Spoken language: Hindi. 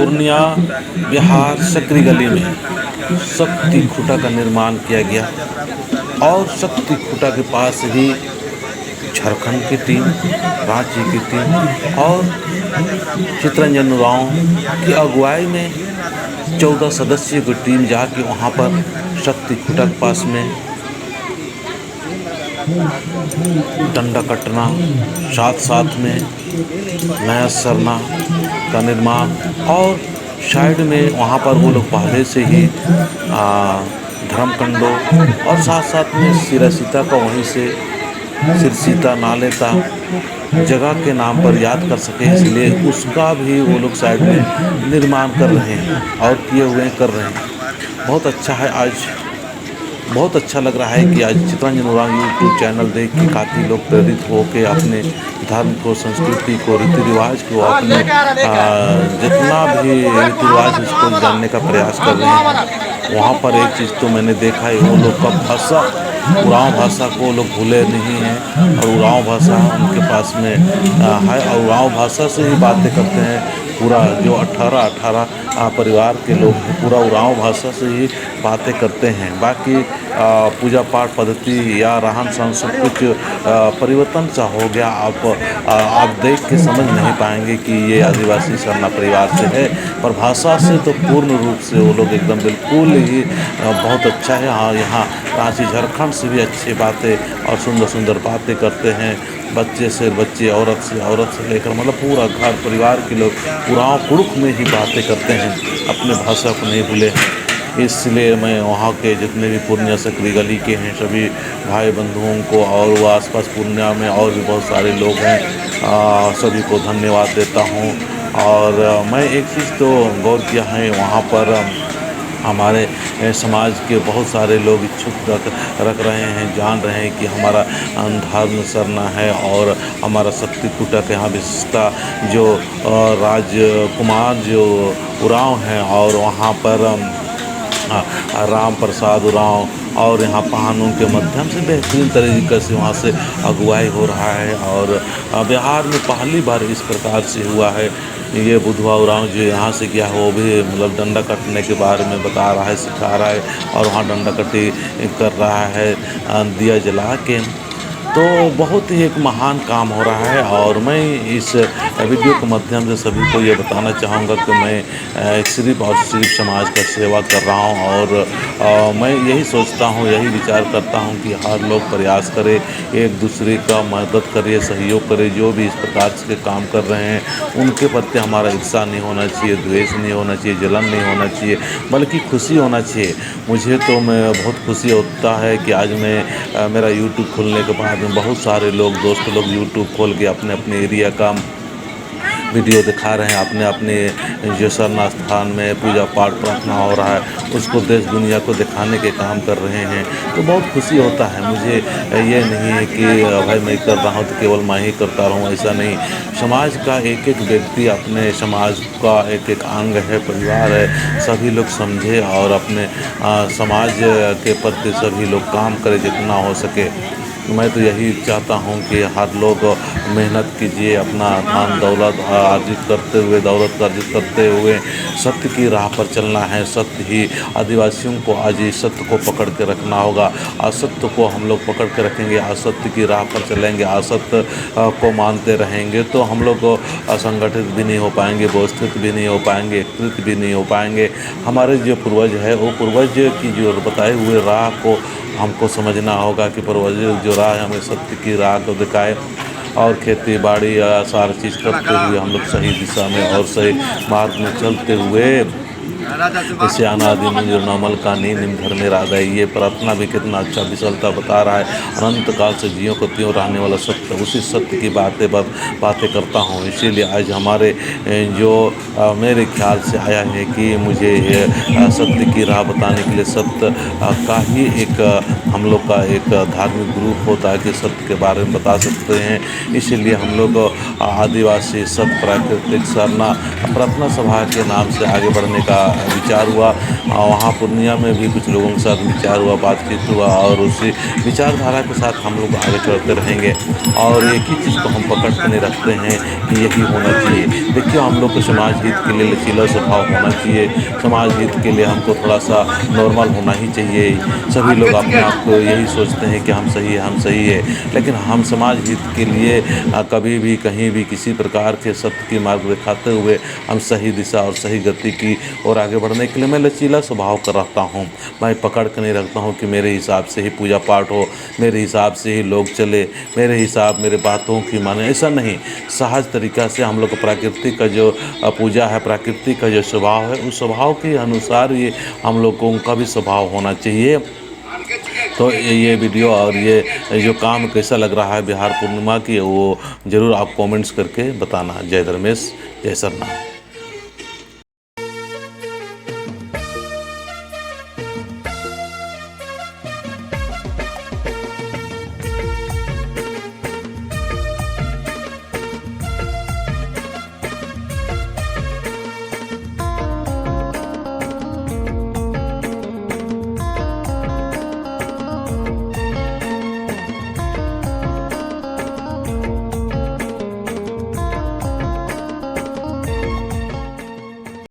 पूर्णिया बिहार सकरी गली में शक्ति खूटा का निर्माण किया गया और शक्ति खूटा के पास ही झारखंड की टीम, रांची की टीम और चितरंजन उरांव की अगुवाई में 14 सदस्यों की टीम जाके वहाँ पर शक्ति खूटा के पास में डंडा कटना, साथ साथ में नया सरना का निर्माण और साइड में वहाँ पर वो लोग पहले से ही धर्मकंडों और साथ साथ में सिरसीता का वहीं से सिरसीता नालेता जगह के नाम पर याद कर सके, इसलिए उसका भी वो लोग साइड में निर्माण कर रहे हैं और किए हुए कर रहे हैं। बहुत अच्छा है। आज बहुत अच्छा लग रहा है कि आज चितरंजन उरांव यूट्यूब चैनल देख के काफ़ी लोग प्रेरित हो के अपने धर्म को, संस्कृति को, रीति रिवाज को, अपने जितना भी रीति रिवाज उसको जानने का प्रयास कर रहे हैं। वहाँ पर एक चीज़ तो मैंने देखा है, वो लोग का भाषा, उरांव भाषा को लोग भूले नहीं हैं और उरांव भाषा उनके पास में है और उरांव भाषा से ही बातें करते हैं। पूरा जो 18 परिवार के लोग हैं, पूरा उरांव भाषा से ही बातें करते हैं। बाकी पूजा पाठ पद्धति या रहन सहन सब कुछ परिवर्तन सा हो गया। आप देख के समझ नहीं पाएंगे कि ये आदिवासी सरना परिवार से है, पर भाषा से तो पूर्ण रूप से वो लोग एकदम बिल्कुल ही बहुत अच्छा है। हाँ, यहाँ रांची झारखंड से भी अच्छी बातें और सुंदर सुंदर बातें करते हैं। बच्चे से बच्चे, औरत से लेकर मतलब पूरा घर परिवार के लोग उरांव पुरुष में ही बातें करते हैं, अपने भाषा को नहीं भूले। इसलिए मैं वहाँ के जितने भी पूर्णिया सकरी गली के हैं सभी भाई बंधुओं को और वो आसपास पूर्णिया में और भी बहुत सारे लोग हैं, सभी को धन्यवाद देता हूँ। और मैं एक चीज़ तो गौर किया है, वहाँ पर हमारे समाज के बहुत सारे लोग इच्छुक रख रहे हैं, जान रहे हैं कि हमारा धर्म सरना है और हमारा शक्ति खूटा के यहाँ विशेषता जो राजकुमार जो उरांव हैं और वहाँ पर राम प्रसाद उरांव और यहाँ पहानों के माध्यम से बेहतरीन तरीके से वहाँ से अगुवाई हो रहा है। और बिहार में पहली बार इस प्रकार से हुआ है। ये बुधवा उरांव जो यहाँ से गया है वो भी मतलब डंडा कटने के बारे में बता रहा है, सिखा रहा है और वहाँ डंडा कटी कर रहा है दिया जला के। तो बहुत ही एक महान काम हो रहा है और मैं इस वीडियो के माध्यम से सभी को ये बताना चाहूँगा कि मैं सिर्फ और सिर्फ समाज का सेवा कर रहा हूँ और मैं यही सोचता हूँ, यही विचार करता हूँ कि हर लोग प्रयास करें, एक दूसरे का मदद करें, सहयोग करें। जो भी इस प्रकार के काम कर रहे हैं उनके प्रति हमारा ईर्ष्या नहीं होना चाहिए, द्वेष नहीं होना चाहिए, जलन नहीं होना चाहिए, बल्कि खुशी होना चाहिए। मुझे तो मैं बहुत खुशी होता है कि आज मैं मेरा यूट्यूब खुलने के बाद बहुत सारे लोग, दोस्त लोग यूट्यूब खोल के अपने अपने एरिया का वीडियो दिखा रहे हैं, अपने अपने जो सरना स्थान में पूजा पाठ प्रार्थना हो रहा है उसको देश दुनिया को दिखाने के काम कर रहे हैं। तो बहुत खुशी होता है मुझे। ये नहीं है कि भाई मैं कर रहा हूँ तो केवल मैं ही करता रहूँ, ऐसा नहीं। समाज का एक एक व्यक्ति अपने समाज का एक एक अंग है, परिवार है, सभी लोग समझे और अपने समाज के प्रति सभी लोग काम करें जितना हो सके। मैं तो यही चाहता हूँ कि हर लोग मेहनत कीजिए, अपना धन दौलत अर्जित करते हुए, दौलत अर्जित करते हुए सत्य की राह पर चलना है। सत्य ही आदिवासियों को आज इस सत्य को पकड़ के रखना होगा। असत्य को हम लोग पकड़ के रखेंगे, असत्य की राह पर चलेंगे, असत्य को मानते रहेंगे तो हम लोग असंगठित भी नहीं हो पाएंगे, व्यवस्थित भी नहीं हो पाएंगे, एकत्रित भी नहीं हो पाएंगे। हमारे जो पूर्वज है वो पूर्वज की जो बताए हुए राह को हमको समझना होगा कि पूर्वज जो राह हमें सत्य की राह को दिखाए और खेती बाड़ी या सारी चीज़ करते हुए हम लोग सही दिशा में और सही मार्ग में चलते हुए इसे अनादि मंजूर नमल का नी निम घर में राधा। ये प्रार्थना भी कितना अच्छा विशलता बता रहा है। अनंत काल से जियों को त्यों रहने वाला सत्य, उसी सत्य की बातें करता हूँ। इसीलिए आज हमारे जो मेरे ख्याल से आया है कि मुझे सत्य की राह बताने के लिए सत्य का ही एक हम लोग का एक धार्मिक ग्रुप होता है कि सत्य के बारे में बता सकते हैं। इसीलिए हम लोग आदिवासी सत्य प्राकृतिक सरना प्रार्थना सभा के नाम से आगे बढ़ने का विचार हुआ। वहाँ पूर्णिया में भी कुछ लोगों के साथ विचार हुआ, बातचीत हुआ और उसी विचारधारा के साथ हम लोग आगे चलते रहेंगे। और एक ही चीज़ को हम पकड़ के नहीं रखते हैं कि यही होना चाहिए। देखिए, हम लोग को समाज हित के लिए लचीला स्वभाव होना चाहिए। समाज हित के लिए हमको थोड़ा सा नॉर्मल होना ही चाहिए। सभी लोग अपने आप को यही सोचते हैं कि हम सही है, हम सही है, लेकिन हम समाज हित के लिए कभी भी कहीं भी किसी प्रकार के सत्य की मार्ग दिखाते हुए हम सही दिशा और सही गति की ओर आगे बढ़ने के लिए मैं लचीला स्वभाव का रखता हूँ। मैं पकड़ के नहीं रखता हूँ कि मेरे हिसाब से ही पूजा पाठ हो, मेरे हिसाब से ही लोग चले, मेरे हिसाब मेरे बातों की माने, ऐसा नहीं। सहज तरीक़ा से हम लोग को प्रकृति का जो पूजा है, प्रकृति का जो स्वभाव है, उस स्वभाव के अनुसार ये हम लोगों का भी स्वभाव होना चाहिए। तो ये वीडियो और ये जो काम कैसा लग रहा है बिहार पूर्णिमा की, वो ज़रूर आप कमेंट्स करके बताना। जय धर्मेश, जय सरनाम।